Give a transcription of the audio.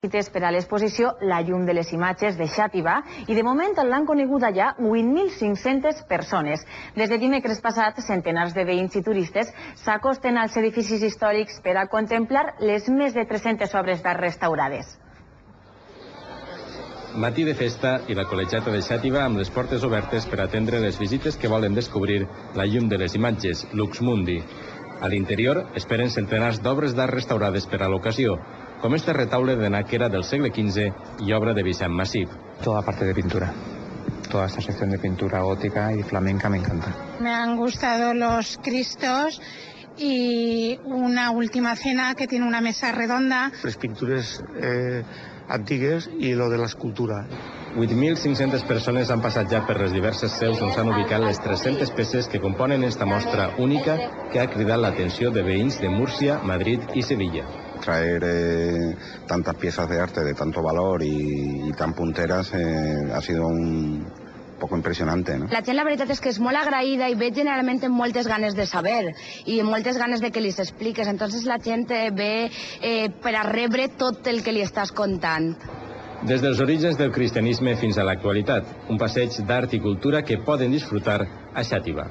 per a l'exposició La llum de les imatges de Xàtiva i de moment l'han conegut allà 8.500 persones. Des de dimecres passat, centenars de veïns i turistes s'acosten als edificis històrics per a contemplar les més de 300 obres d'art restaurades. Matí de festa i la col·legiata de Xàtiva amb les portes obertes per atendre les visites que volen descobrir la llum de les imatges, Lux Mundi. A l'interior esperen centenars d'obres d'art restaurades per a l'ocasió, com este retaule de Náquera del segle XV y obra de Vicent Massip. Toda parte de pintura. Toda esta sección de pintura gótica y flamenca me encanta. Me han gustado los Cristos y una última cena que tiene una mesa redonda. Les pintures antigues i lo de l'escultura. 8.500 persones han passat ja per les diverses seus on s'han ubicat les 300 peces que componen esta mostra única que ha cridat l'atenció de veïns de Múrcia, Madrid i Sevilla. Traer tantas piezas de arte de tanto valor y tan punteras ha sido un poco impresionante, ¿no? La gent, la veritat és que és molt agraïda i ve generalment amb moltes ganes de saber i moltes ganes de que li expliques. Entonces la gent ve per a rebre tot el que li estàs contant. Des dels orígens del cristianisme fins a l'actualitat, un passeig d'art i cultura que poden disfrutar a Xàtiva.